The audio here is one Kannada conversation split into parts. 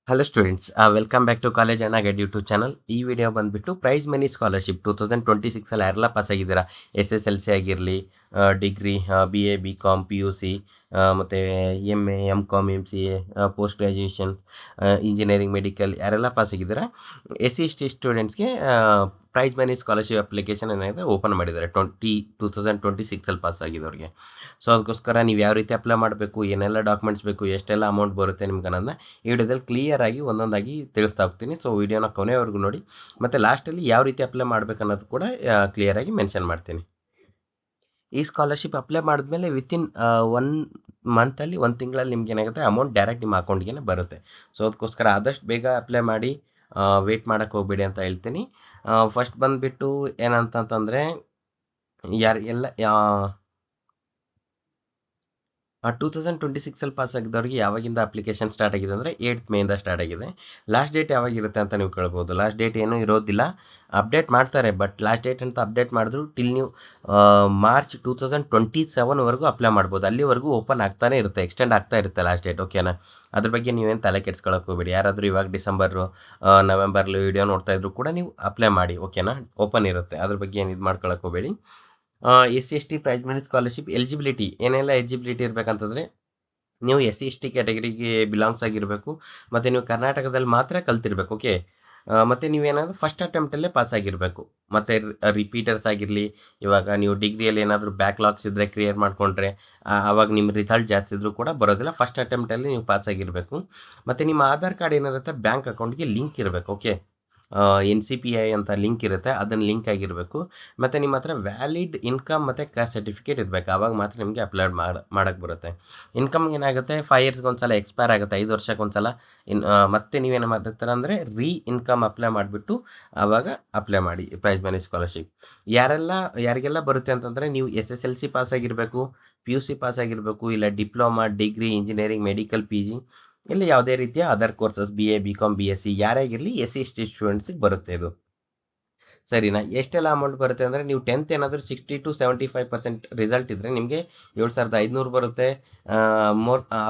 Hello students, welcome back to college and guide YouTube channel. ಈ ವಿಡಿಯೋ ಬಂದುಬಿಟ್ಟು ಪ್ರೈಸ್ ಮನಿ ಸ್ಕಾಲರ್ಶಿಪ್ 2026 ಯಾರೆಲ್ಲ ಪಾಸ್ ಆಗಿದ್ದೀರಾ, ಎಸ್ ಎಸ್ ಎಲ್ ಸಿ ಆಗಿರಲಿ, degree, B A, B com, P U C, ಮತ್ತು M A, M com, M C A, post graduation, engineering, medical ಯಾರೆಲ್ಲ ಪಾಸ್ ಆಗಿದ್ದೀರಾ, ಎಸ್ ಸಿ ಎಸ್ ಟಿ ಸ್ಟೂಡೆಂಟ್ಸ್ಗೆ ಪ್ರೈಸ್ ಮನಿ ಸ್ಕಾಲರ್ಶಿಪ್ ಅಪ್ಲಿಕೇಶನ್ ಏನಾಗಿದೆ ಓಪನ್ ಮಾಡಿದ್ದಾರೆ 2026 ಪಾಸ್ ಆಗಿದ್ದವ್ರಿಗೆ. ಸೊ ಅದಕ್ಕೋಸ್ಕರ ನೀವು ಯಾವ ರೀತಿ ಅಪ್ಲೈ ಮಾಡಬೇಕು, ಏನೆಲ್ಲ ಡಾಕ್ಯುಮೆಂಟ್ಸ್ ಬೇಕು, ಎಷ್ಟೆಲ್ಲ ಅಮೌಂಟ್ ಬರುತ್ತೆ ನಿಮ್ಗೆ ಅನ್ನೋದನ್ನ ಈ ವಿಡಿಯೋದಲ್ಲಿ ಕ್ಲಿಯರಾಗಿ ಒಂದೊಂದಾಗಿ ತಿಳಿಸ್ತಾ ಹೋಗ್ತೀನಿ. ಸೊ ವಿಡಿಯೋನ ಕೊನೆವರೆಗೂ ನೋಡಿ, ಮತ್ತು ಲಾಸ್ಟಲ್ಲಿ ಯಾವ ರೀತಿ ಅಪ್ಲೈ ಮಾಡಬೇಕು ಅನ್ನೋದು ಕೂಡ ಕ್ಲಿಯರಾಗಿ ಮೆನ್ಷನ್ ಮಾಡ್ತೀನಿ. ಈ ಸ್ಕಾಲರ್ಶಿಪ್ ಅಪ್ಲೈ ಮಾಡಿದ್ಮೇಲೆ ವಿತಿನ್ 1 ಮಂತಲ್ಲಿ, 1 ತಿಂಗಳಲ್ಲಿ ನಿಮ್ಗೆ ಏನಾಗುತ್ತೆ, ಅಮೌಂಟ್ ಡೈರೆಕ್ಟ್ ನಿಮ್ಮ ಅಕೌಂಟ್ಗೆ ಬರುತ್ತೆ. ಸೊ ಅದಕ್ಕೋಸ್ಕರ ಆದಷ್ಟು ಬೇಗ ಅಪ್ಲೈ ಮಾಡಿ, ವೇಟ್ ಮಾಡೋಕ್ಕೆ ಹೋಗಬೇಡಿ ಅಂತ ಹೇಳ್ತೀನಿ. ಫಸ್ಟ್ ಬಂದುಬಿಟ್ಟು ಏನಂತಂತಂದರೆ, ಎಲ್ಲ 2026 ಪಾಸ್ ಆಗಿದ್ದವ್ರಿಗೆ ಯಾವಾಗಿಂದ ಅಪ್ಲಿಕೇಶನ್ ಸ್ಟಾರ್ಟ್ ಆಗಿದೆ ಅಂದರೆ 8th ಮೇಯಿಂದ ಸ್ಟಾರ್ಟ್ ಆಗಿದೆ. ಲಾಸ್ಟ್ ಡೇಟ್ ಯಾವಾಗಿರುತ್ತೆ ಅಂತ ನೀವು ಕೇಳ್ಬೋದು. ಲಾಸ್ಟ್ ಡೇಟ್ ಏನೂ ಇರೋದಿಲ್ಲ, ಅಪ್ಡೇಟ್ ಮಾಡ್ತಾರೆ. ಬಟ್ ಲಾಸ್ಟ್ ಡೇಟ್ ಅಂತ ಅಪ್ಡೇಟ್ ಮಾಡಿದ್ರು ಟಿಲ್ ನೀವು ಮಾರ್ಚ್ 2027ವರೆಗೂ ಅಪ್ಲೈ ಮಾಡ್ಬೋದು. ಅಲ್ಲಿವರೆಗೂ ಓಪನ್ ಆಗ್ತಾನೆ ಇರುತ್ತೆ, ಎಕ್ಸ್ಟೆಂಡ್ ಆಗ್ತಾ ಇರುತ್ತೆ ಲಾಸ್ಟ್ ಡೇಟ್. ಓಕೆನಾ? ಅದ್ರ ಬಗ್ಗೆ ನೀವೇನು ತಲೆ ಕೆಡ್ಸ್ಕೊಳಕ್ಕೆ ಹೋಗಬೇಡಿ. ಯಾರಾದರೂ ಇವಾಗ ಡಿಸೆಂಬರು, ನವೆಂಬರ್ಲಿ ವಿಡಿಯೋ ನೋಡ್ತಾ ಇದ್ರು ಕೂಡ ನೀವು ಅಪ್ಲೈ ಮಾಡಿ. ಓಕೆನಾ? ಓಪನ್ ಇರುತ್ತೆ, ಅದ್ರ ಬಗ್ಗೆ ಏನು ಇದು ಮಾಡ್ಕೊಳಕ್ಕೆ ಹೋಗಬೇಡಿ. S C S T prize money scholarship eligibility ಏನೆಲ್ಲ ಎಲಿಜಿಬಿಲಿಟಿ ಇರಬೇಕಂತಂದರೆ, ನೀವು ಎಸ್ ಸಿ ಎಸ್ ಟಿ ಕ್ಯಾಟಗರಿಗೆ ಬಿಲಾಂಗ್ಸ್ ಆಗಿರಬೇಕು, ಮತ್ತು ನೀವು ಕರ್ನಾಟಕದಲ್ಲಿ ಮಾತ್ರ ಕಲ್ತಿರ್ಬೇಕು. ಓಕೆ, ಮತ್ತು ನೀವೇನಾದರೂ ಫಸ್ಟ್ ಅಟೆಂಪ್ಟಲ್ಲೇ ಪಾಸ್ ಆಗಿರಬೇಕು. ಮತ್ತು ರಿಪೀಟರ್ಸ್ ಆಗಿರಲಿ, ಇವಾಗ ನೀವು ಡಿಗ್ರಿಯಲ್ಲಿ ಏನಾದರೂ ಬ್ಯಾಕ್ಲಾಗ್ಸ್ ಇದ್ದರೆ ಕ್ಲಿಯರ್ ಮಾಡಿಕೊಂಡ್ರೆ ಆವಾಗ ನಿಮ್ಮ ರಿಸಲ್ಟ್ ಜಾಸ್ತಿ ಇದ್ದರೂ ಕೂಡ ಬರೋದಿಲ್ಲ. ಫಸ್ಟ್ ಅಟೆಂಪ್ಟಲ್ಲಿ ನೀವು ಪಾಸ್ ಆಗಿರಬೇಕು. ಮತ್ತು ನಿಮ್ಮ ಆಧಾರ್ ಕಾರ್ಡ್ ಏನಿರುತ್ತೆ ಬ್ಯಾಂಕ್ ಅಕೌಂಟ್ಗೆ ಲಿಂಕ್ ಇರಬೇಕು. ಓಕೆ, NCPI ಅಂತ ಲಿಂಕ್ ಇರುತ್ತೆ, ಅದನ್ನು ಲಿಂಕ್ ಆಗಿರಬೇಕು. ಮತ್ತು ನಿಮ್ಮ ಹತ್ರ ವ್ಯಾಲಿಡ್ ಇನ್ಕಮ್ ಮತ್ತು ಕ್ಯಾಸ್ಟ್ ಸರ್ಟಿಫಿಕೇಟ್ ಇರಬೇಕು. ಆವಾಗ ಮಾತ್ರ ನಿಮಗೆ ಅಪ್ಲೋಡ್ ಮಾಡೋಕ್ಕೆ ಬರುತ್ತೆ. ಇನ್ಕಮ್ ಏನಾಗುತ್ತೆ, 5 ಇಯರ್ಸ್ಗೆ ಒಂದ್ಸಲ ಎಕ್ಸ್ಪೈರ್ ಆಗುತ್ತೆ, 5 ವರ್ಷಕ್ಕೆ ಒಂದ್ಸಲ. ಮತ್ತೆ ನೀವೇನು ಮಾಡಿರ್ತೀರ ಅಂದರೆ ಇನ್ಕಮ್ ಅಪ್ಲೈ ಮಾಡಿಬಿಟ್ಟು ಆವಾಗ ಅಪ್ಲೈ ಮಾಡಿ ಪ್ರೈಸ್ ಮನಿ ಸ್ಕಾಲರ್ಶಿಪ್. ಯಾರಿಗೆಲ್ಲ ಬರುತ್ತೆ ಅಂತಂದರೆ, ನೀವು SSLC ಪಾಸ್ ಆಗಿರಬೇಕು, PUC ಪಾಸ್ ಆಗಿರಬೇಕು, ಇಲ್ಲ diploma, degree, engineering, medical, PG, ಇಲ್ಲಿ ಯಾವುದೇ ರೀತಿಯ other courses BA, BCom, BSc ಯಾರಾಗಿರಲಿ SC ST ಸ್ಟೂಡೆಂಟ್ಸಿಗೆ ಬರುತ್ತೆ ಇದು. ಸರಿನಾ? ಎಷ್ಟೆಲ್ಲ ಅಮೌಂಟ್ ಬರುತ್ತೆ ಅಂದರೆ, ನೀವು 10th ಏನಾದರೂ 60 to 75% ರಿಸಲ್ಟ್ ಇದ್ದರೆ ನಿಮಗೆ 7,500 ಬರುತ್ತೆ.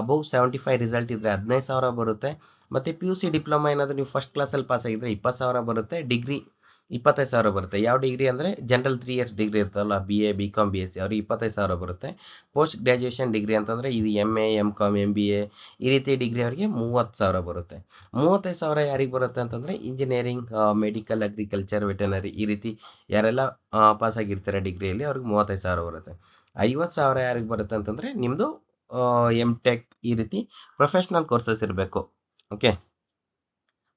ಅಬೌವ್ 75 ರಿಸಲ್ಟ್ ಇದ್ದರೆ 15,000 ಬರುತ್ತೆ. ಮತ್ತು PUC ಡಿಪ್ಲೊಮಾ ಏನಾದರೂ ನೀವು ಫಸ್ಟ್ ಕ್ಲಾಸಲ್ಲಿ ಪಾಸ್ ಆಗಿದ್ದರೆ 20,000 ಬರುತ್ತೆ. ಡಿಗ್ರಿ 25,000 ಬರುತ್ತೆ. ಯಾವ ಡಿಗ್ರಿ ಅಂದರೆ ಜನರಲ್ 3 ಇಯರ್ಸ್ ಡಿಗ್ರಿ ಇರ್ತಲ್ಲ, BA, BCom, BSc ಅವ್ರಿಗೆ 25,000 ಬರುತ್ತೆ. ಪೋಸ್ಟ್ ಗ್ರ್ಯಾಜುಯೇಷನ್ ಡಿಗ್ರಿ ಅಂತಂದರೆ ಇದು MA, MCom, MBA ಈ ರೀತಿ ಡಿಗ್ರಿ ಅವರಿಗೆ 30,000 ಬರುತ್ತೆ. 35,000 ಯಾರಿಗೆ ಬರುತ್ತೆ ಅಂತಂದರೆ, ಇಂಜಿನಿಯರಿಂಗ್, ಮೆಡಿಕಲ್, ಅಗ್ರಿಕಲ್ಚರ್, ವೆಟರ್ನರಿ ಈ ರೀತಿ ಯಾರೆಲ್ಲ ಪಾಸ್ ಆಗಿರ್ತಾರೆ ಡಿಗ್ರಿಯಲ್ಲಿ ಅವ್ರಿಗೆ 35,000 ಬರುತ್ತೆ. 50,000 ಯಾರಿಗೆ ಬರುತ್ತೆ ಅಂತಂದರೆ, ನಿಮ್ಮದು MTech ಈ ರೀತಿ ಪ್ರೊಫೆಷ್ನಲ್ ಕೋರ್ಸಸ್ ಇರಬೇಕು. ಓಕೆ,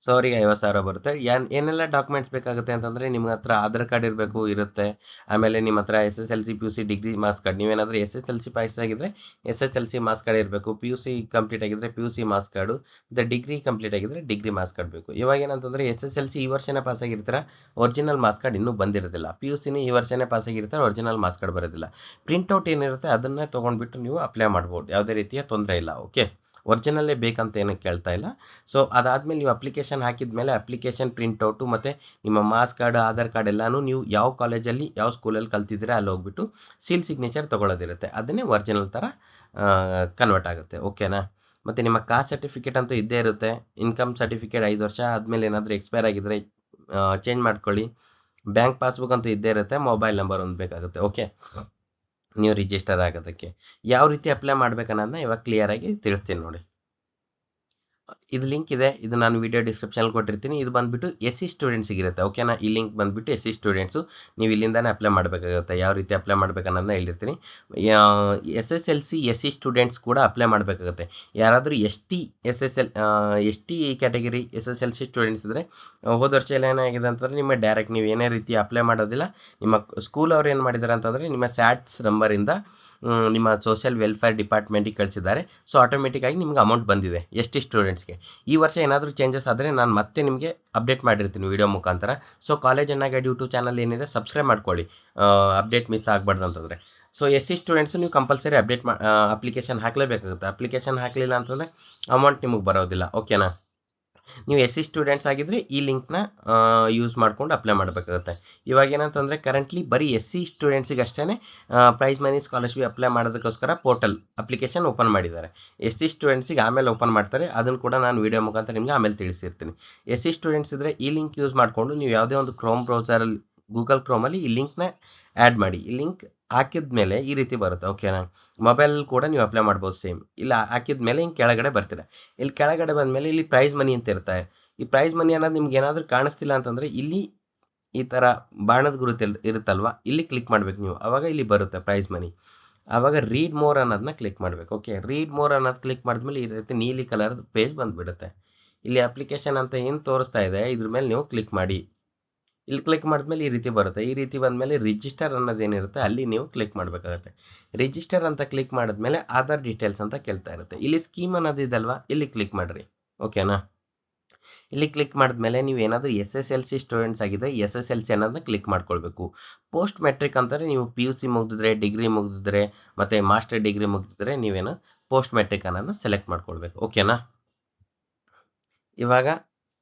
ಸೊ ಅವರಿಗೆ 50,000 ಬರುತ್ತೆ. ಏನೆಲ್ಲ ಡಾಕ್ಯುಮೆಂಟ್ಸ್ ಬೇಕಾಗುತ್ತೆ ಅಂತಂದರೆ, ನಿಮ್ಮ ಹತ್ರ ಆಧಾರ್ ಕಾರ್ಡ್ ಇರುತ್ತೆ. ಆಮೇಲೆ ನಿಮ್ಮ ಹತ್ರ SSLC, PUC, degree marks card. ನೀವೇನಾದರೂ SSLC ಪಾಸ್ ಆಗಿದ್ದರೆ SSLC ಮಾರ್ಕ್ಸ್ ಕಾರ್ಡ್ ಇರಬೇಕು. PUC ಕಂಪ್ಲೀಟ್ ಆಗಿದ್ದರೆ PUC ಮಾರ್ಕ್ಸ್ ಕಾರ್ಡು, ಮತ್ತು ಡಿಗ್ರಿ ಕಂಪ್ಲೀಟ್ ಆಗಿದ್ದರೆ ಡಿಗ್ರಿ ಮಾರ್ಕ್ಸ್ ಕಾರ್ಡ್ ಬೇಕು. ಇವಾಗ ಏನಂತಂದರೆ, SSLC ಈ ವರ್ಷನೇ ಪಾಸ್ ಆಗಿರ್ತೀರ, ಒರಿಜಿನಲ್ ಮಾರ್ಕ್ಸ್ ಕಾರ್ಡ್ ಇನ್ನೂ ಬಂದಿರೋದಿಲ್ಲ. PUCನೂ ಈ ವರ್ಷನೇ ಪಾಸ್ ಆಗಿರ್ತಾರೆ, ಒರಿಜಿನಲ್ ಮಾರ್ಕ್ಸ್ ಕಾರ್ಡ್ ಬರೋದಿಲ್ಲ. ಪ್ರಿಂಟೌಟ್ ಏನಿರುತ್ತೆ ಅದನ್ನೇ ತೊಗೊಂಡ್ಬಿಟ್ಟು ನೀವು ಅಪ್ಲೈ ಮಾಡ್ಬೋದು, ಯಾವುದೇ ರೀತಿಯ ತೊಂದರೆ ಇಲ್ಲ. ಓಕೆ, ಒರಿಜಿನಲ್ಲೇ ಬೇಕಂತ ಏನೂ ಕೇಳ್ತಾ ಇಲ್ಲ. ಸೊ ಅದಾದಮೇಲೆ ನೀವು ಅಪ್ಲಿಕೇಶನ್ ಹಾಕಿದ ಮೇಲೆ ಅಪ್ಲಿಕೇಶನ್ ಪ್ರಿಂಟೌಟು ಮತ್ತು ನಿಮ್ಮ ಮಾರ್ಕ್ಸ್ ಕಾರ್ಡ್, ಆಧಾರ್ ಕಾರ್ಡ್ ಎಲ್ಲನೂ ನೀವು ಯಾವ ಕಾಲೇಜಲ್ಲಿ, ಯಾವ ಸ್ಕೂಲಲ್ಲಿ ಕಲ್ತಿದ್ದೀರಾ ಅಲ್ಲಿ ಹೋಗ್ಬಿಟ್ಟು ಸೀಲ್ ಸಿಗ್ನೇಚರ್ ತೊಗೊಳ್ಳೋದಿರುತ್ತೆ. ಅದನ್ನೇ ಒರಿಜಿನಲ್ ಥರ ಕನ್ವರ್ಟ್ ಆಗುತ್ತೆ. ಓಕೆನಾ? ಮತ್ತು ನಿಮ್ಮ ಕಾಸ್ಟ್ ಸರ್ಟಿಫಿಕೇಟ್ ಅಂತೂ ಇದ್ದೇ ಇರುತ್ತೆ. ಇನ್ಕಮ್ ಸರ್ಟಿಫಿಕೇಟ್ 5 ವರ್ಷ ಆದಮೇಲೆ ಏನಾದರೂ ಎಕ್ಸ್ಪೈರ್ ಆಗಿದ್ದರೆ ಚೇಂಜ್ ಮಾಡ್ಕೊಳ್ಳಿ. ಬ್ಯಾಂಕ್ ಪಾಸ್ಬುಕ್ ಅಂತೂ ಇದ್ದೇ ಇರುತ್ತೆ. ಮೊಬೈಲ್ ನಂಬರ್ ಒಂದು ಬೇಕಾಗುತ್ತೆ. ಓಕೆ, ನೀವು ರಿಜಿಸ್ಟರ್ ಆಗೋದಕ್ಕೆ ಯಾವ ರೀತಿ ಅಪ್ಲೈ ಮಾಡಬೇಕನ್ನೋದನ್ನ ಇವಾಗ ಕ್ಲಿಯರಾಗಿ ತಿಳಿಸ್ತೀನಿ ನೋಡಿ. ಇದು ಲಿಂಕ್ ಇದೆ, ಇದು ನಾನು ವಿಡಿಯೋ ಡಿಸ್ಕ್ರಿಪ್ಷನಲ್ಲಿ ಕೊಟ್ಟಿರ್ತೀನಿ. ಇದು ಬಂದುಬಿಟ್ಟು SC ಸ್ಟೂಡೆಂಟ್ಸಿಗೆ ಇರುತ್ತೆ. ಓಕೆನಾ? ಈ ಲಿಂಕ್ ಬಂದುಬಿಟ್ಟು SC ಸ್ಟೂಡೆಂಟ್ಸು, ನೀವು ಇಲ್ಲಿಂದಾನೇ ಅಪ್ಲೈ ಮಾಡಬೇಕಾಗುತ್ತೆ. ಯಾವ ರೀತಿ ಅಪ್ಲೈ ಮಾಡಬೇಕನ್ನೋದನ್ನ ಹೇಳಿರ್ತೀನಿ. SSLC SC ಸ್ಟೂಡೆಂಟ್ಸ್ ಕೂಡ ಅಪ್ಲೈ ಮಾಡಬೇಕಾಗುತ್ತೆ. ಯಾರಾದರೂ ST ಕ್ಯಾಟಗರಿ SSLC ಸ್ಟೂಡೆಂಟ್ಸ್ ಇದ್ದರೆ, ಹೋದ ವರ್ಷ ಎಲ್ಲ ಏನಾಗಿದೆ ಅಂತಂದರೆ, ನಿಮ್ಮ ಡೈರೆಕ್ಟ್ ನೀವು ಏನೇ ರೀತಿ ಅಪ್ಲೈ ಮಾಡೋದಿಲ್ಲ. ನಿಮ್ಮ ಸ್ಕೂಲ್ ಅವ್ರು ಏನು ಮಾಡಿದ್ದಾರೆ ಅಂತಂದರೆ, ನಿಮ್ಮ ಸ್ಯಾಟ್ಸ್ ನಂಬರಿಂದ ನಿಮ್ಮ ಸೋಷಿಯಲ್ ವೆಲ್ಫೇರ್ ಡಿಪಾರ್ಟ್ಮೆಂಟಿಗೆ ಕಳಿಸಿದ್ದಾರೆ. ಸೊ ಆಟೋಮೆಟಿಕ್ಕಾಗಿ ನಿಮ್ಗೆ ಅಮೌಂಟ್ ಬಂದಿದೆ ST ಸ್ಟೂಡೆಂಟ್ಸ್ಗೆ. ಈ ವರ್ಷ ಏನಾದರೂ ಚೇಂಜಸ್ ಆದರೆ ನಾನು ಮತ್ತೆ ನಿಮಗೆ ಅಪ್ಡೇಟ್ ಮಾಡಿರ್ತೀನಿ ವಿಡಿಯೋ ಮುಖಾಂತರ. So college and guide YouTube channel ಏನಿದೆ ಸಬ್ಸ್ಕ್ರೈಬ್ ಮಾಡ್ಕೊಳ್ಳಿ, ಅಪ್ಡೇಟ್ ಮಿಸ್ ಆಗಬಾರ್ದು ಅಂತಂದರೆ. ಸೊ SC ಸ್ಟೂಡೆಂಟ್ಸು ನೀವು ಕಂಪಲ್ಸರಿ ಅಪ್ಲಿಕೇಶನ್ ಹಾಕಲೇಬೇಕಾಗುತ್ತೆ. ಅಪ್ಲಿಕೇಶನ್ ಹಾಕಲಿಲ್ಲ ಅಂತಂದರೆ ಅಮೌಂಟ್ ನಿಮಗೆ ಬರೋದಿಲ್ಲ. ಓಕೆನಾ? ನೀವು SC ಸ್ಟೂಡೆಂಟ್ಸ್ ಆಗಿದ್ದರೆ ಈ ಲಿಂಕ್‌ನ ಯೂಸ್ ಮಾಡ್ಕೊಂಡು ಅಪ್ಲೈ ಮಾಡಬೇಕಾಗುತ್ತೆ. ಇವಾಗ ಏನಂತಂದರೆ ಕರೆಂಟ್ಲಿ ಬರೀ SC ಸ್ಟೂಡೆಂಟ್ಸಿಗೆ ಅಷ್ಟೇ ಪ್ರೈಸ್ ಮನಿ ಸ್ಕಾಲರ್‌ಶಿಪ್ ಅಪ್ಲೈ ಮಾಡೋದಕ್ಕೋಸ್ಕರ ಪೋರ್ಟಲ್ ಅಪ್ಲಿಕೇಶನ್ ಓಪನ್ ಮಾಡಿದ್ದಾರೆ. SC ಸ್ಟೂಡೆಂಟ್ಸಿಗೆ ಆಮೇಲೆ ಓಪನ್ ಮಾಡ್ತಾರೆ. ಅದನ್ನು ಕೂಡ ನಾನು ವಿಡಿಯೋ ಮುಖಾಂತರ ನಿಮಗೆ ಆಮೇಲೆ ತಿಳಿಸಿರ್ತೀನಿ. SC ಸ್ಟೂಡೆಂಟ್ಸ್ ಇದ್ದರೆ ಈ ಲಿಂಕ್ ಯೂಸ್ ಮಾಡಿಕೊಂಡು ನೀವು ಯಾವುದೇ ಒಂದು ಕ್ರೋಮ್ ಬ್ರೌಸರಲ್ಲಿ ಗೂಗಲ್ ಕ್ರೋಮಲ್ಲಿ ಈ ಲಿಂಕ್‌ನ ಆ್ಯಡ್ ಮಾಡಿ. ಈ ಲಿಂಕ್ ಹಾಕಿದ ಮೇಲೆ ಈ ರೀತಿ ಬರುತ್ತೆ. ಓಕೆನಾ? ಮೊಬೈಲ್ ಕೂಡ ನೀವು ಅಪ್ಲೈ ಮಾಡ್ಬೋದು ಸೇಮ್. ಇಲ್ಲ ಹಾಕಿದ ಮೇಲೆ ಹಿಂಗೆ ಕೆಳಗಡೆ ಬರ್ತೀರ. ಇಲ್ಲಿ ಕೆಳಗಡೆ ಬಂದಮೇಲೆ ಇಲ್ಲಿ ಪ್ರೈಸ್ ಮನಿ ಅಂತ ಇರುತ್ತೆ. ಈ ಪ್ರೈಸ್ ಮನಿ ಅನ್ನೋದು ನಿಮ್ಗೆ ಏನಾದರೂ ಕಾಣಿಸ್ತಿಲ್ಲ ಅಂತಂದರೆ ಇಲ್ಲಿ ಈ ಥರ ಬಾಣದ ಗುರುತು ಇರುತ್ತಲ್ವ, ಇಲ್ಲಿ ಕ್ಲಿಕ್ ಮಾಡಬೇಕು ನೀವು. ಆವಾಗ ಇಲ್ಲಿ ಬರುತ್ತೆ ಪ್ರೈಸ್ ಮನಿ. ಆವಾಗ ರೀಡ್ ಮೋರ್ ಅನ್ನೋದನ್ನ ಕ್ಲಿಕ್ ಮಾಡಬೇಕು. ಓಕೆ, ರೀಡ್ ಮೋರ್ ಅನ್ನೋದು ಕ್ಲಿಕ್ ಮಾಡಿದ್ಮೇಲೆ ಈ ರೀತಿ ನೀಲಿ ಕಲರ್ದು ಪೇಜ್ ಬಂದುಬಿಡುತ್ತೆ. ಇಲ್ಲಿ ಅಪ್ಲಿಕೇಶನ್ ಅಂತ ಏನು ತೋರಿಸ್ತಾ ಇದೆ ಇದ್ರ ಮೇಲೆ ನೀವು ಕ್ಲಿಕ್ ಮಾಡಿ. ಇಲ್ಲಿ ಕ್ಲಿಕ್ ಮಾಡಿದ್ಮೇಲೆ ಈ ರೀತಿ ಬರುತ್ತೆ. ಈ ರೀತಿ ಬಂದಮೇಲೆ ರಿಜಿಸ್ಟರ್ ಅನ್ನೋದೇನಿರುತ್ತೆ ಅಲ್ಲಿ ನೀವು ಕ್ಲಿಕ್ ಮಾಡಬೇಕಾಗುತ್ತೆ. ರಿಜಿಸ್ಟರ್ ಅಂತ ಕ್ಲಿಕ್ ಮಾಡಿದ್ಮೇಲೆ ಆಧಾರ್ ಡೀಟೇಲ್ಸ್ ಅಂತ ಕೇಳ್ತಾ ಇರುತ್ತೆ. ಇಲ್ಲಿ ಸ್ಕೀಮ್ ಅನ್ನೋದಿದಲ್ವಾ, ಇಲ್ಲಿ ಕ್ಲಿಕ್ ಮಾಡಿರಿ. ಓಕೆನಾ? ಇಲ್ಲಿ ಕ್ಲಿಕ್ ಮಾಡಿದ್ಮೇಲೆ ನೀವು ಏನಾದರೂ SSLC ಸ್ಟೂಡೆಂಟ್ಸ್ ಆಗಿದ್ದರೆ SSLC ಅನ್ನೋದನ್ನ ಕ್ಲಿಕ್ ಮಾಡ್ಕೊಳ್ಬೇಕು. ಪೋಸ್ಟ್ ಮೆಟ್ರಿಕ್ ಅಂತಂದರೆ ನೀವು PUC ಮುಗಿದಿದ್ರೆ, ಡಿಗ್ರಿ ಮುಗಿದಿದ್ರೆ ಮತ್ತು ಮಾಸ್ಟರ್ ಡಿಗ್ರಿ ಮುಗಿದಿದ್ರೆ ನೀವೇನು ಪೋಸ್ಟ್ ಮೆಟ್ರಿಕ್ ಅನ್ನೋದನ್ನ ಸೆಲೆಕ್ಟ್ ಮಾಡ್ಕೊಳ್ಬೇಕು. ಓಕೆನಾ? ಇವಾಗ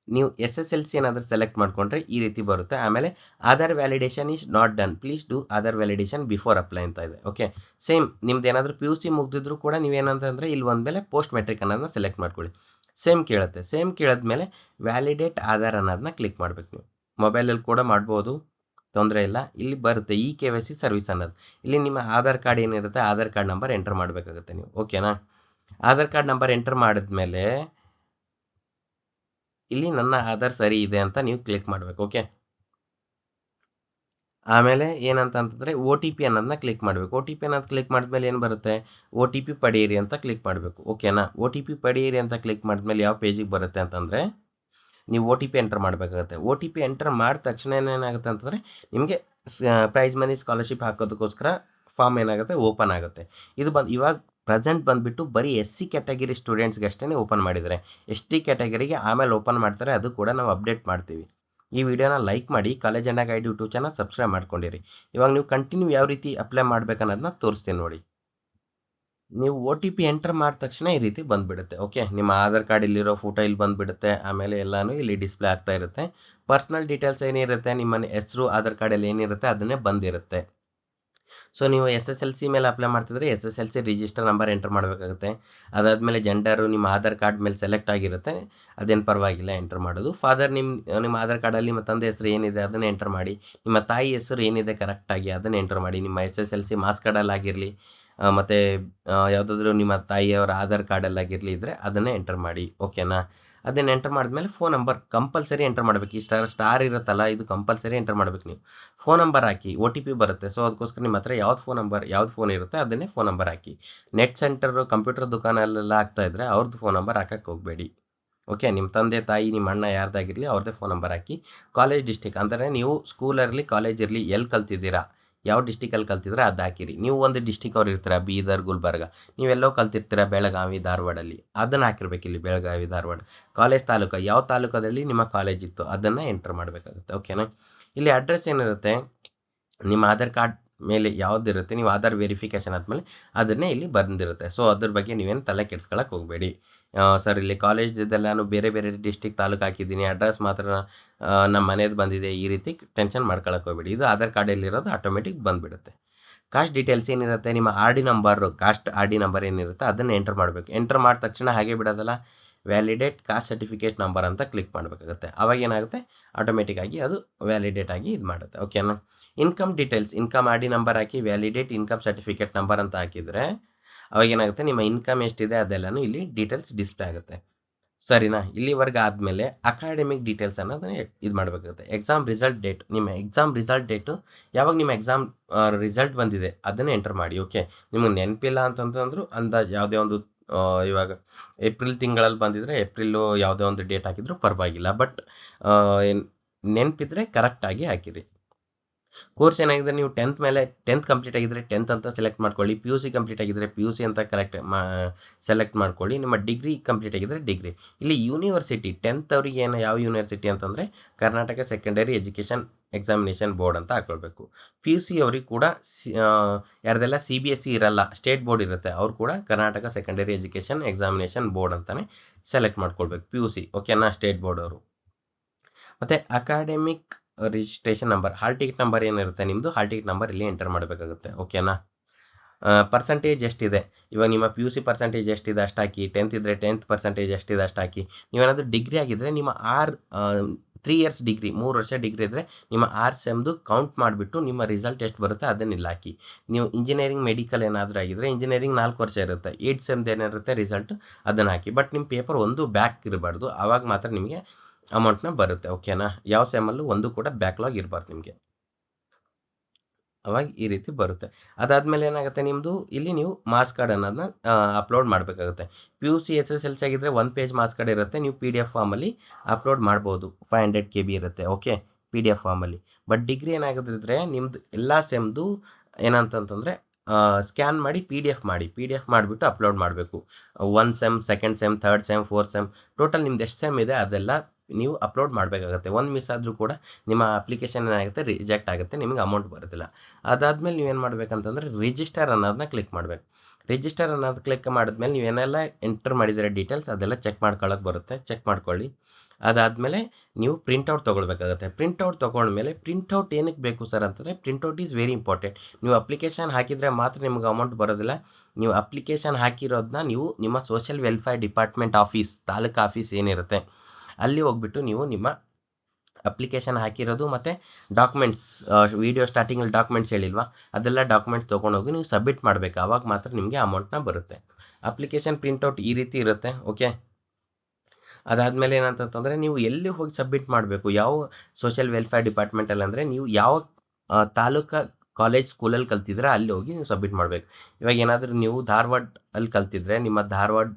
ನೀವು SSLC ಏನಾದರೂ ಸೆಲೆಕ್ಟ್ ಮಾಡಿಕೊಂಡ್ರೆ ಈ ರೀತಿ ಬರುತ್ತೆ. ಆಮೇಲೆ Aadhaar validation is not done, please do Aadhaar validation before apply ಅಂತ ಇದೆ. ಓಕೆ, ಸೇಮ್ ನಿಮ್ದು ಏನಾದರೂ PUC ಮುಗಿದಿದ್ರು ಕೂಡ ನೀವೇನಂತಂದರೆ ಇಲ್ಲಿ ಒಂದ್ಮೇಲೆ ಪೋಸ್ಟ್ ಮೆಟ್ರಿಕ್ ಅನ್ನೋದನ್ನ ಸೆಲೆಕ್ಟ್ ಮಾಡ್ಕೊಳ್ಳಿ. ಸೇಮ್ ಕೇಳುತ್ತೆ. ಸೇಮ್ ಕೇಳಿದ್ಮೇಲೆ ವ್ಯಾಲಿಡೇಟ್ ಆಧಾರ್ ಅನ್ನೋದನ್ನ ಕ್ಲಿಕ್ ಮಾಡಬೇಕು ನೀವು. ಮೊಬೈಲಲ್ಲಿ ಕೂಡ ಮಾಡ್ಬೋದು, ತೊಂದರೆ ಇಲ್ಲ. ಇಲ್ಲಿ ಬರುತ್ತೆ KYC ಸರ್ವಿಸ್ ಅನ್ನೋದು. ಇಲ್ಲಿ ನಿಮ್ಮ ಆಧಾರ್ ಕಾರ್ಡ್ ಏನಿರುತ್ತೆ ಆಧಾರ್ ಕಾರ್ಡ್ ನಂಬರ್ ಎಂಟರ್ ಮಾಡಬೇಕಾಗುತ್ತೆ ನೀವು. ಓಕೆನಾ? ಆಧಾರ್ ಕಾರ್ಡ್ ನಂಬರ್ ಎಂಟರ್ ಮಾಡಿದ್ಮೇಲೆ ಇಲ್ಲಿ ನನ್ನ ಆಧಾರ್ ಸರಿ ಇದೆ ಅಂತ ನೀವು ಕ್ಲಿಕ್ ಮಾಡಬೇಕು. ಓಕೆ, ಆಮೇಲೆ ಏನಂತಂತಂದರೆ OTP ಅನ್ನೋದನ್ನ ಕ್ಲಿಕ್ ಮಾಡಬೇಕು. OTP ಅನ್ನೋದು ಕ್ಲಿಕ್ ಮಾಡಿದ್ಮೇಲೆ ಏನು ಬರುತ್ತೆ, OTP ಪಡೆಯಿರಿ ಅಂತ ಕ್ಲಿಕ್ ಮಾಡಬೇಕು. ಓಕೆನಾ? OTP ಪಡೆಯಿರಿ ಅಂತ ಕ್ಲಿಕ್ ಮಾಡಿದ್ಮೇಲೆ ಯಾವ ಪೇಜಿಗೆ ಬರುತ್ತೆ ಅಂತಂದರೆ ನೀವು OTP ಎಂಟರ್ ಮಾಡಬೇಕಾಗುತ್ತೆ. OTP ಎಂಟರ್ ಮಾಡಿದ ತಕ್ಷಣ ಏನಾಗುತ್ತೆ ಅಂತಂದರೆ ನಿಮಗೆ ಪ್ರೈಸ್ ಮನಿ ಸ್ಕಾಲರ್ಶಿಪ್ ಹಾಕೋದಕ್ಕೋಸ್ಕರ ಫಾರ್ಮ್ ಏನಾಗುತ್ತೆ ಓಪನ್ ಆಗುತ್ತೆ. ಇದು ಇವಾಗ ಪ್ರೆಸೆಂಟ್ ಬಂದುಬಿಟ್ಟು ಬರೀ SC ಕ್ಯಾಟಗರಿ ಸ್ಟೂಡೆಂಟ್ಸ್ಗೆ ಅಷ್ಟೇ ಓಪನ್ ಮಾಡಿದ್ದಾರೆ. ST ಕ್ಯಾಟಗರಿಗೆ ಆಮೇಲೆ ಓಪನ್ ಮಾಡ್ತಾರೆ, ಅದು ಕೂಡ ನಾವು ಅಪ್ಡೇಟ್ ಮಾಡ್ತೀವಿ. ಈ ವಿಡಿಯೋನ ಲೈಕ್ ಮಾಡಿ, college and guide YouTube channel subscribe ಮಾಡ್ಕೊಂಡಿರಿ. ಇವಾಗ ನೀವು ಕಂಟಿನ್ಯೂ ಯಾವ ರೀತಿ ಅಪ್ಲೈ ಮಾಡ್ಬೇಕನ್ನೋದನ್ನ ತೋರಿಸ್ತೀನಿ ನೋಡಿ. ನೀವು OTP ಎಂಟರ್ ಮಾಡಿದ ತಕ್ಷಣ ಈ ರೀತಿ ಬಂದುಬಿಡುತ್ತೆ. ಓಕೆ, ನಿಮ್ಮ ಆಧಾರ್ ಕಾರ್ಡ್ ಇಲ್ಲಿರೋ ಫೋಟೋ ಇಲ್ಲಿ ಬಂದುಬಿಡುತ್ತೆ. ಆಮೇಲೆ ಎಲ್ಲನೂ ಇಲ್ಲಿ ಡಿಸ್ಪ್ಲೇ ಆಗ್ತಾ ಇರುತ್ತೆ. ಪರ್ಸ್ನಲ್ ಡೀಟೇಲ್ಸ್ ಏನಿರುತ್ತೆ, ನಿಮ್ಮ ಹೆಸರು ಆಧಾರ್ ಕಾರ್ಡಲ್ಲಿ ಏನಿರುತ್ತೆ ಅದನ್ನೇ ಬಂದಿರುತ್ತೆ. ಸೊ ನೀವು SSLC ಮೇಲೆ ಅಪ್ಲೈ ಮಾಡ್ತಿದ್ರೆ SSLC ರಿಜಿಸ್ಟರ್ ನಂಬರ್ ಎಂಟರ್ ಮಾಡಬೇಕಾಗುತ್ತೆ. ಅದಾದಮೇಲೆ ಜೆಂಡರು ನಿಮ್ಮ ಆಧಾರ್ ಕಾರ್ಡ್ ಮೇಲೆ ಸೆಲೆಕ್ಟ್ ಆಗಿರುತ್ತೆ, ಅದೇನು ಪರವಾಗಿಲ್ಲ ಎಂಟರ್ ಮಾಡೋದು. ಫಾದರ್ ನಿಮ್ಮ ಆಧಾರ್ ಕಾರ್ಡಲ್ಲಿ ನಿಮ್ಮ ತಂದೆ ಹೆಸರು ಏನಿದೆ ಅದನ್ನು ಎಂಟರ್ ಮಾಡಿ. ನಿಮ್ಮ ತಾಯಿ ಹೆಸರು ಏನಿದೆ ಕರೆಕ್ಟಾಗಿ ಅದನ್ನು ಎಂಟರ್ ಮಾಡಿ. ನಿಮ್ಮ SSLC ಮಾರ್ಕ್ಸ್ ಕಾರ್ಡಲ್ಲಾಗಿರಲಿ ಮತ್ತು ಯಾವುದಾದ್ರೂ ನಿಮ್ಮ ತಾಯಿಯವರ ಆಧಾರ್ ಕಾರ್ಡಲ್ಲಾಗಿರಲಿ ಇದ್ದರೆ ಅದನ್ನೇ ಎಂಟರ್ ಮಾಡಿ. ಓಕೆನಾ? ಅದನ್ನು ಎಂಟರ್ ಮಾಡಿದ್ಮೇಲೆ ಫೋನ್ ನಂಬರ್ ಕಂಪಲ್ಸರಿ ಎಂಟರ್ ಮಾಡಬೇಕು. ಈ ಸ್ಟಾರ್ ಇರುತ್ತಲ್ಲ, ಇದು ಕಂಪಲ್ಸರಿ ಎಂಟರ್ ಮಾಡಬೇಕು ನೀವು. ಫೋನ್ ನಂಬರ್ ಹಾಕಿ, OTP ಬರುತ್ತೆ. ಸೊ ಅದಕ್ಕೋಸ್ಕರ ನಿಮ್ಮ ಹತ್ರ ಯಾವ್ದು ಫೋನ್ ಇರುತ್ತೆ ಅದನ್ನೇ ಫೋನ್ ನಂಬರ್ ಹಾಕಿ. ನೆಟ್ ಸೆಂಟರು ಕಂಪ್ಯೂಟರ್ ದುಕಾನಲ್ಲೆಲ್ಲ ಆಗ್ತಾಯಿದ್ರೆ ಅವ್ರದ್ದು ಫೋನ್ ನಂಬರ್ ಹಾಕಕ್ಕೆ ಹೋಗಬೇಡಿ. ಓಕೆ, ನಿಮ್ಮ ತಂದೆ ತಾಯಿ ನಿಮ್ಮ ಅಣ್ಣ ಯಾರ್ದಾಗಿರಲಿ ಅವ್ರದ್ದೇ ಫೋನ್ ನಂಬರ್ ಹಾಕಿ. ಕಾಲೇಜ್ ಡಿಸ್ಟಿಕ್ ಅಂದರೆ ನೀವು ಸ್ಕೂಲಲ್ಲಿ ಕಾಲೇಜ್ ಇರಲಿ ಎಲ್ಲಿ ಕಲ್ತಿದ್ದೀರಾ, ಯಾವ ಡಿಸ್ಟಿಕಲ್ಲಿ ಕಲ್ತಿದ್ರೆ ಅದು ಹಾಕಿರಿ. ನೀವು ಒಂದು ಡಿಸ್ಟಿಕ್ ಅವ್ರು ಇರ್ತೀರ, ಬೀದರ್, ಗುಲ್ಬರ್ಗ, ನೀವೆಲ್ಲೋ ಕಲ್ತಿರ್ತೀರ ಬೆಳಗಾವಿ, ಧಾರವಾಡಲ್ಲಿ, ಅದನ್ನು ಹಾಕಿರ್ಬೇಕು. ಇಲ್ಲಿ ಬೆಳಗಾವಿ, ಧಾರವಾಡ. ಕಾಲೇಜ್ ತಾಲೂಕು, ಯಾವ ತಾಲೂಕದಲ್ಲಿ ನಿಮ್ಮ ಕಾಲೇಜ್ ಇತ್ತು ಅದನ್ನು ಎಂಟರ್ ಮಾಡಬೇಕಾಗುತ್ತೆ. ಓಕೆನಾ? ಇಲ್ಲಿ ಅಡ್ರೆಸ್ ಏನಿರುತ್ತೆ, ನಿಮ್ಮ ಆಧಾರ್ ಕಾರ್ಡ್ ಮೇಲೆ ಯಾವುದಿರುತ್ತೆ, ನೀವು ಆಧಾರ್ ವೆರಿಫಿಕೇಷನ್ ಆದಮೇಲೆ ಅದನ್ನೇ ಇಲ್ಲಿ ಬಂದಿರುತ್ತೆ. ಸೊ ಅದ್ರ ಬಗ್ಗೆ ನೀವೇನು ತಲೆ ಕೆಡ್ಸ್ಕೊಳಕ್ಕೆ ಹೋಗಬೇಡಿ. ಸರ್ ಇಲ್ಲಿ ಕಾಲೇಜ್ದೆಲ್ಲ ನಾನು ಬೇರೆ ಬೇರೆ ಡಿಸ್ಟಿಕ್ ತಾಲೂಕು ಹಾಕಿದ್ದೀನಿ, ಅಡ್ರೆಸ್ ಮಾತ್ರ ನಮ್ಮ ಮನೇದು ಬಂದಿದೆ, ಈ ರೀತಿ ಟೆನ್ಷನ್ ಮಾಡ್ಕೊಳಕ್ಕೆ ಹೋಗಬೇಡಿ. ಇದು ಆಧಾರ್ ಕಾರ್ಡಲ್ಲಿರೋದು ಆಟೋಮೆಟಿಕ್ ಬಂದುಬಿಡುತ್ತೆ. ಕಾಸ್ಟ್ ಡೀಟೇಲ್ಸ್ ಏನಿರುತ್ತೆ, ನಿಮ್ಮ RD number, cost RD number ಏನಿರುತ್ತೆ ಅದನ್ನು ಎಂಟರ್ ಮಾಡಬೇಕು. ಎಂಟರ್ ಮಾಡಿದ ತಕ್ಷಣ ಹಾಗೆ ಬಿಡೋದಲ್ಲ, ವ್ಯಾಲಿಡೇಟ್ ಕಾಸ್ಟ್ ಸರ್ಟಿಫಿಕೇಟ್ ನಂಬರ್ ಅಂತ ಕ್ಲಿಕ್ ಮಾಡಬೇಕಾಗುತ್ತೆ. ಅವಾಗ ಏನಾಗುತ್ತೆ, ಆಟೋಮೆಟಿಕ್ಕಾಗಿ ಅದು ವ್ಯಾಲಿಡೇಟ್ ಆಗಿ ಇದು ಮಾಡುತ್ತೆ. ಓಕೆನಾ? Income details, income RD number ಹಾಕಿ ವ್ಯಾಲಿಡೇಟ್ ಇನ್ಕಮ್ ಸರ್ಟಿಫಿಕೇಟ್ ನಂಬರ್ ಅಂತ ಹಾಕಿದರೆ ಅವಾಗೇನಾಗುತ್ತೆ, ನಿಮ್ಮ ಇನ್ಕಮ್ ಎಷ್ಟಿದೆ ಅದೆಲ್ಲನೂ ಇಲ್ಲಿ ಡೀಟೇಲ್ಸ್ ಡಿಸ್ಪ್ಲೇ ಆಗುತ್ತೆ. ಸರಿನಾ? ಇಲ್ಲಿವರೆಗೆ ಆದಮೇಲೆ ಅಕಾಡೆಮಿಕ್ ಡೀಟೇಲ್ಸ್ ಅನ್ನೋದನ್ನ ಇದು ಮಾಡಬೇಕಾಗುತ್ತೆ. ಎಕ್ಸಾಮ್ ರಿಸಲ್ಟ್ ಡೇಟ್, ನಿಮ್ಮ ಎಕ್ಸಾಮ್ ರಿಸಲ್ಟ್ ಡೇಟು ಯಾವಾಗ ನಿಮ್ಮ ಎಕ್ಸಾಮ್ ರಿಸಲ್ಟ್ ಬಂದಿದೆ ಅದನ್ನು ಎಂಟರ್ ಮಾಡಿ. ಓಕೆ, ನಿಮಗೆ ನೆನಪಿಲ್ಲ ಅಂತಂತಂದ್ರು ಅಂದಾಜು ಯಾವುದೇ ಒಂದು ಇವಾಗ ಏಪ್ರಿಲ್ ತಿಂಗಳಲ್ಲಿ ಬಂದಿದ್ದರೆ ಏಪ್ರಿಲ್ಲು ಯಾವುದೇ ಒಂದು ಡೇಟ್ ಹಾಕಿದರೂ ಪರವಾಗಿಲ್ಲ. ಬಟ್ ನೆನಪಿದ್ರೆ ಕರೆಕ್ಟಾಗಿ ಹಾಕಿರಿ. ಕೋರ್ಸ್ ಏನಾಗಿದೆ ನೀವು 10th ಮೇಲೆ 10th ಕಂಪ್ಲೀಟ್ ಆಗಿದ್ದರೆ 10th ಅಂತ ಸೆಲೆಕ್ಟ್ ಮಾಡ್ಕೊಳ್ಳಿ. ಪಿ ಯು ಸಿ ಕಂಪ್ಲೀಟ್ ಆಗಿದ್ದರೆ ಪಿ ಯು ಸಿ ಅಂತ ಸೆಲೆಕ್ಟ್ ಮಾಡ್ಕೊಳ್ಳಿ. ನಿಮ್ಮ ಡಿಗ್ರಿ ಕಂಪ್ಲೀಟ್ ಆಗಿದ್ದರೆ ಡಿಗ್ರಿ. ಇಲ್ಲಿ ಯೂನಿವರ್ಸಿಟಿ 10th ಅವರಿಗೆ ಏನು ಯಾವ ಯೂನಿವರ್ಸಿಟಿ ಅಂತಂದರೆ Karnataka secondary education examination board ಅಂತ ಹಾಕ್ಕೊಳ್ಬೇಕು. ಪಿ ಯು ಸಿ ಅವ್ರಿಗೆ ಕೂಡ ಯಾರ್ದೆಲ್ಲ CBSE ಇರಲ್ಲ, ಸ್ಟೇಟ್ ಬೋರ್ಡ್ ಇರುತ್ತೆ, ಅವ್ರು ಕೂಡ Karnataka secondary education examination board ಅಂತಲೇ ಸೆಲೆಕ್ಟ್ ಮಾಡ್ಕೊಳ್ಬೇಕು ಪಿ ಯು ಸಿ. ಓಕೆನಾ, ಸ್ಟೇಟ್ ಬೋರ್ಡ್ ಅವರು. ಮತ್ತು academic registration number, hall ticket number ಏನಿರುತ್ತೆ ನಿಮ್ಮದು, ಹಾಲ್ ಟಿಕೆಟ್ ನಂಬರ್ ಇಲ್ಲಿ ಎಂಟರ್ ಮಾಡಬೇಕಾಗುತ್ತೆ. ಓಕೆನಾ. ಪರ್ಸೆಂಟೇಜ್ ಎಷ್ಟಿದೆ, ಇವಾಗ ನಿಮ್ಮ ಪಿ ಯು ಸಿ ಪರ್ಸೆಂಟೇಜ್ ಎಷ್ಟಿದೆ ಅಷ್ಟು ಹಾಕಿ. 10th ಇದ್ದರೆ 10th ಪರ್ಸೆಂಟೇಜ್ ಎಷ್ಟಿದೆ ಅಷ್ಟು ಹಾಕಿ. ನೀವೇನಾದರೂ ಡಿಗ್ರಿ ಆಗಿದ್ದರೆ ನಿಮ್ಮ 3 ಇಯರ್ಸ್ ಡಿಗ್ರಿ, 3 ವರ್ಷ ಡಿಗ್ರಿ ಇದ್ದರೆ ನಿಮ್ಮ 6 ಸೆಮ್ದು ಕೌಂಟ್ ಮಾಡಿಬಿಟ್ಟು ನಿಮ್ಮ ರಿಸಲ್ಟ್ ಎಷ್ಟು ಬರುತ್ತೆ ಅದನ್ನು ಇಲ್ಲಿ ಹಾಕಿ. ನೀವು ಇಂಜಿನಿಯರಿಂಗ್ ಮೆಡಿಕಲ್ ಏನಾದರೂ ಆಗಿದ್ದರೆ ಇಂಜಿನಿಯರಿಂಗ್ 4 ವರ್ಷ ಇರುತ್ತೆ, 8 ಸೆಮ್ದು ಏನಿರುತ್ತೆ ರಿಸಲ್ಟ್ ಅದನ್ನು ಹಾಕಿ. ಬಟ್ ನಿಮ್ಮ ಪೇಪರ್ ಒಂದು ಬ್ಯಾಕ್ ಇರಬಾರ್ದು, ಆವಾಗ ಮಾತ್ರ ನಿಮಗೆ ಅಮೌಂಟ್ನ ಬರುತ್ತೆ. ಓಕೆನಾ, ಯಾವ ಸೆಮ್ಮಲ್ಲೂ ಒಂದು ಕೂಡ ಬ್ಯಾಕ್ಲಾಗ್ ಇರಬಾರ್ದು ನಿಮಗೆ, ಅವಾಗ ಈ ರೀತಿ ಬರುತ್ತೆ. ಅದಾದಮೇಲೆ ಏನಾಗುತ್ತೆ ನಿಮ್ಮದು ಇಲ್ಲಿ ನೀವು ಮಾರ್ಕ್ಸ್ ಕಾರ್ಡ್ ಅನ್ನೋದನ್ನ ಅಪ್ಲೋಡ್ ಮಾಡಬೇಕಾಗುತ್ತೆ. ಪಿ ಯು ಸಿ SSLC ಆಗಿದ್ದರೆ 1 ಪೇಜ್ ಮಾರ್ಕ್ಸ್ ಕಾರ್ಡ್ ಇರುತ್ತೆ, ನೀವು PDF ಫಾರ್ಮಲ್ಲಿ ಅಪ್ಲೋಡ್ ಮಾಡ್ಬೋದು. 500 KB ಇರುತ್ತೆ. ಓಕೆ, PDF ಫಾರ್ಮಲ್ಲಿ. ಬಟ್ ಡಿಗ್ರಿ ಏನಾಗೋದಿದ್ರೆ ನಿಮ್ಮದು ಎಲ್ಲ ಸೆಮ್ದು ಏನಂತಂತಂದರೆ ಸ್ಕ್ಯಾನ್ ಮಾಡಿ PDF ಮಾಡಿಬಿಟ್ಟು ಅಪ್ಲೋಡ್ ಮಾಡಬೇಕು. 1 sem, 2nd sem, 3rd sem, 4th sem, total ನಿಮ್ದು ಎಷ್ಟು ಸೆಮ್ ಇದೆ ಅದೆಲ್ಲ ನೀವು ಅಪ್ಲೋಡ್ ಮಾಡಬೇಕಾಗುತ್ತೆ. ಒಂದು ಮಿಸ್ ಆದರೂ ಕೂಡ ನಿಮ್ಮ ಅಪ್ಲಿಕೇಶನ್ ಏನಾಗುತ್ತೆ ರಿಜೆಕ್ಟ್ ಆಗುತ್ತೆ, ನಿಮಗೆ ಅಮೌಂಟ್ ಬರೋದಿಲ್ಲ. ಅದಾದಮೇಲೆ ನೀವೇನು ಮಾಡಬೇಕಂತಂದರೆ ರಿಜಿಸ್ಟರ್ ಅನ್ನೋದನ್ನ ಕ್ಲಿಕ್ ಮಾಡಬೇಕು. ರಿಜಿಸ್ಟರ್ ಅನ್ನೋದು ಕ್ಲಿಕ್ ಮಾಡಿದ್ಮೇಲೆ ನೀವೇನೆಲ್ಲ ಎಂಟರ್ ಮಾಡಿದ್ದೀರ ಡೀಟೇಲ್ಸ್ ಅದೆಲ್ಲ ಚೆಕ್ ಮಾಡ್ಕೊಳ್ಳೋಕೆ ಬರುತ್ತೆ, ಚೆಕ್ ಮಾಡ್ಕೊಳ್ಳಿ. ಅದಾದಮೇಲೆ ನೀವು ಪ್ರಿಂಟೌಟ್ ತೊಗೊಳ್ಬೇಕಾಗುತ್ತೆ. ಪ್ರಿಂಟೌಟ್ ತೊಗೊಂಡ್ಮೇಲೆ ಪ್ರಿಂಟೌಟ್ ಏನಕ್ಕೆ ಬೇಕು ಸರ್ ಅಂತಂದರೆ ಪ್ರಿಂಟೌಟ್ ಈಸ್ ವೆರಿ ಇಂಪಾರ್ಟೆಂಟ್. ನೀವು ಅಪ್ಲಿಕೇಶನ್ ಹಾಕಿದರೆ ಮಾತ್ರ ನಿಮಗೆ ಅಮೌಂಟ್ ಬರೋದಿಲ್ಲ. ನೀವು ಅಪ್ಲಿಕೇಶನ್ ಹಾಕಿರೋದನ್ನ ನೀವು ನಿಮ್ಮ social welfare department office, taluk office ಏನಿರುತ್ತೆ ಅಲ್ಲಿ ಹೋಗ್ಬಿಟ್ಟು ನೀವು ನಿಮ್ಮ ಅಪ್ಲಿಕೇಶನ್ ಹಾಕಿರೋದು ಮತ್ತು ಡಾಕ್ಯುಮೆಂಟ್ಸ್, ವೀಡಿಯೋ ಸ್ಟಾರ್ಟಿಂಗಲ್ಲಿ ಡಾಕ್ಯುಮೆಂಟ್ಸ್ ಹೇಳಿಲ್ವಾ, ಅದೆಲ್ಲ ಡಾಕ್ಯುಮೆಂಟ್ಸ್ ತೊಗೊಂಡೋಗಿ ನೀವು ಸಬ್ಮಿಟ್ ಮಾಡಬೇಕು. ಆವಾಗ ಮಾತ್ರ ನಿಮಗೆ ಅಮೌಂಟ್ನ ಬರುತ್ತೆ. ಅಪ್ಲಿಕೇಶನ್ ಪ್ರಿಂಟೌಟ್ ಈ ರೀತಿ ಇರುತ್ತೆ. ಓಕೆ, ಅದಾದಮೇಲೆ ಏನಂತಂತಂದರೆ ನೀವು ಎಲ್ಲಿ ಹೋಗಿ ಸಬ್ಮಿಟ್ ಮಾಡಬೇಕು, ಯಾವ ಸೋಷಿಯಲ್ ವೆಲ್ಫೇರ್ ಡಿಪಾರ್ಟ್ಮೆಂಟಲ್ಲಿ ಅಂದರೆ ನೀವು ಯಾವ ತಾಲೂಕು ಕಾಲೇಜ್ ಸ್ಕೂಲಲ್ಲಿ ಕಲ್ತಿದ್ರೆ ಅಲ್ಲಿ ಹೋಗಿ ನೀವು ಸಬ್ಮಿಟ್ ಮಾಡಬೇಕು. ಇವಾಗ ಏನಾದರೂ ನೀವು ಧಾರವಾಡ ಅಲ್ಲಿ ಕಲ್ತಿದ್ರೆ ನಿಮ್ಮ ಧಾರವಾಡ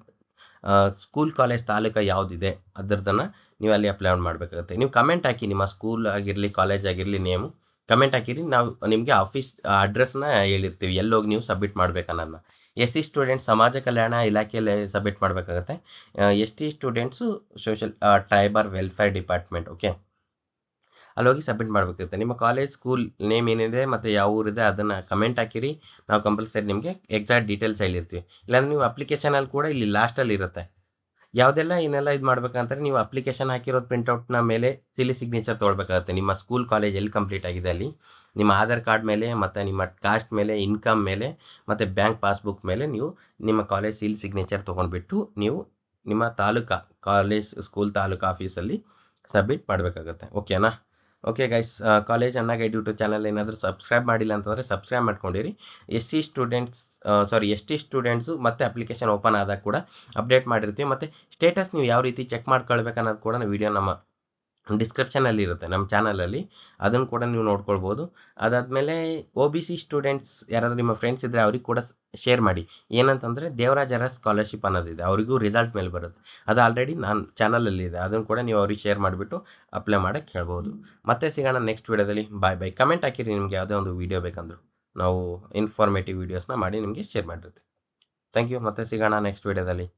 ಸ್ಕೂಲ್ ಕಾಲೇಜ್ ತಾಲೂಕು ಯಾವುದಿದೆ ಅದರದನ್ನು ನೀವು ಅಲ್ಲಿ ಅಪ್ಲೋಡ್ ಮಾಡಬೇಕಾಗುತ್ತೆ. ನೀವು ಕಮೆಂಟ್ ಹಾಕಿ, ನಿಮ್ಮ ಸ್ಕೂಲ್ ಆಗಿರಲಿ ಕಾಲೇಜ್ ಆಗಿರಲಿ ನೇಮು ಕಮೆಂಟ್ ಹಾಕಿರಿ, ನಾವು ನಿಮಗೆ ಆಫೀಸ್ ಅಡ್ರೆಸ್ನ ಹೇಳಿರ್ತೀವಿ ಎಲ್ಲೋಗಿ ನೀವು ಸಬ್ಮಿಟ್ ಮಾಡಬೇಕನ್ನೋದನ್ನ. SC ಸ್ಟೂಡೆಂಟ್ಸ್ ಸಮಾಜ ಕಲ್ಯಾಣ ಇಲಾಖೆಯಲ್ಲಿ ಸಬ್ಮಿಟ್ ಮಾಡಬೇಕಾಗುತ್ತೆ. ST students social tribal welfare department. Okay, ಅಲ್ಲೋಗಿ ಸಬ್ಮಿಟ್ ಮಾಡಬೇಕಾಗುತ್ತೆ. ನಿಮ್ಮ ಕಾಲೇಜ್ ಸ್ಕೂಲ್ ನೇಮ್ ಏನಿದೆ ಮತ್ತು ಯಾವ ಊರಿದೆ ಅದನ್ನು ಕಮೆಂಟ್ ಹಾಕಿರಿ, ನಾವು ಕಂಪಲ್ಸರಿ ನಿಮಗೆ ಎಕ್ಸಾಕ್ಟ್ ಡೀಟೇಲ್ಸ್ ಹೇಳಿರ್ತೀವಿ. ಇಲ್ಲಾಂದರೆ ನೀವು ಅಪ್ಲಿಕೇಶನಲ್ಲಿ ಕೂಡ ಇಲ್ಲಿ ಲಾಸ್ಟಲ್ಲಿ ಇರುತ್ತೆ ಯಾವುದೆಲ್ಲ ಏನೆಲ್ಲ ಇದು ಮಾಡ್ಬೇಕಂದ್ರೆ ನೀವು ಅಪ್ಲಿಕೇಶನ್ ಹಾಕಿರೋದು ಪ್ರಿಂಟೌಟ್ನ ಮೇಲೆ ಸಿಗ್ನೇಚರ್ ತೊಗೊಳ್ಬೇಕಾಗುತ್ತೆ. ನಿಮ್ಮ ಸ್ಕೂಲ್ ಕಾಲೇಜ್ ಎಲ್ಲಿ ಕಂಪ್ಲೀಟ್ ಆಗಿದೆ ಅಲ್ಲಿ, ನಿಮ್ಮ ಆಧಾರ್ ಕಾರ್ಡ್ ಮೇಲೆ ಮತ್ತು ನಿಮ್ಮ ಕಾಸ್ಟ್ ಮೇಲೆ, ಇನ್ಕಮ್ ಮೇಲೆ ಮತ್ತು ಬ್ಯಾಂಕ್ ಪಾಸ್ಬುಕ್ ಮೇಲೆ ನೀವು ನಿಮ್ಮ ಕಾಲೇಜ್ ಸಿಗ್ನೇಚರ್ ತೊಗೊಂಡ್ಬಿಟ್ಟು ನೀವು ನಿಮ್ಮ ಕಾಲೇಜ್ ಸ್ಕೂಲ್ ತಾಲೂಕು ಆಫೀಸಲ್ಲಿ ಸಬ್ಮಿಟ್ ಮಾಡಬೇಕಾಗುತ್ತೆ. ಓಕೆನಾ. Okay guys, college and guide YouTube channel ಏನಾದರೂ ಸಬ್ಸ್ಕ್ರೈಬ್ ಮಾಡಿಲ್ಲ ಅಂತಂದರೆ ಸಬ್ಸ್ಕ್ರೈಬ್ ಮಾಡ್ಕೊಂಡಿರಿ. ST ಸ್ಟೂಡೆಂಟ್ಸು ಮತ್ತು ಅಪ್ಲಿಕೇಶನ್ ಓಪನ್ ಆದಾಗ ಕೂಡ ಅಪ್ಡೇಟ್ ಮಾಡಿರ್ತೀವಿ. ಮತ್ತು ಸ್ಟೇಟಸ್ ನೀವು ಯಾವ ರೀತಿ ಚೆಕ್ ಮಾಡ್ಕೊಳ್ಬೇಕು ಅನ್ನೋದು ಕೂಡ ವಿಡಿಯೋ ನಮ್ಮ ಡಿಸ್ಕ್ರಿಪ್ಷನಲ್ಲಿ ಇರುತ್ತೆ ನಮ್ಮ ಚಾನಲಲ್ಲಿ, ಅದನ್ನು ಕೂಡ ನೀವು ನೋಡ್ಕೊಳ್ಬೋದು. ಅದಾದಮೇಲೆ OBC ಸ್ಟೂಡೆಂಟ್ಸ್ ಯಾರಾದರೂ ನಿಮ್ಮ ಫ್ರೆಂಡ್ಸ್ ಇದ್ದರೆ ಅವ್ರಿಗೆ ಕೂಡ ಶೇರ್ ಮಾಡಿ. ಏನಂತಂದರೆ ದೇವರಾಜ್ ಅರಸ್ ಸ್ಕಾಲರ್ಶಿಪ್ ಅನ್ನೋದಿದೆ, ಅವರಿಗೂ ರಿಸಲ್ಟ್ ಮೇಲೆ ಬರುತ್ತೆ. ಅದು ಆಲ್ರೆಡಿ ನಾನು ಚಾನಲಲ್ಲಿದೆ, ಅದನ್ನು ಕೂಡ ನೀವು ಅವ್ರಿಗೆ ಶೇರ್ ಮಾಡಿಬಿಟ್ಟು ಅಪ್ಲೈ ಮಾಡೋಕ್ಕೆ ಹೇಳ್ಬೋದು. ಮತ್ತೆ ಸಿಗೋಣ ನೆಕ್ಸ್ಟ್ ವೀಡಿಯೋದಲ್ಲಿ. ಬಾಯ್. ಕಮೆಂಟ್ ಹಾಕಿರಿ ನಿಮಗೆ ಯಾವುದೇ ಒಂದು ವೀಡಿಯೋ ಬೇಕಂದ್ರು, ನಾವು ಇನ್ಫಾರ್ಮೇಟಿವ್ ವೀಡಿಯೋಸ್ನ ಮಾಡಿ ನಿಮಗೆ ಶೇರ್ ಮಾಡಿರ್ತೀವಿ. Thank you. ಮತ್ತೆ ಸಿಗೋಣ ನೆಕ್ಸ್ಟ್ ವೀಡಿಯೋದಲ್ಲಿ.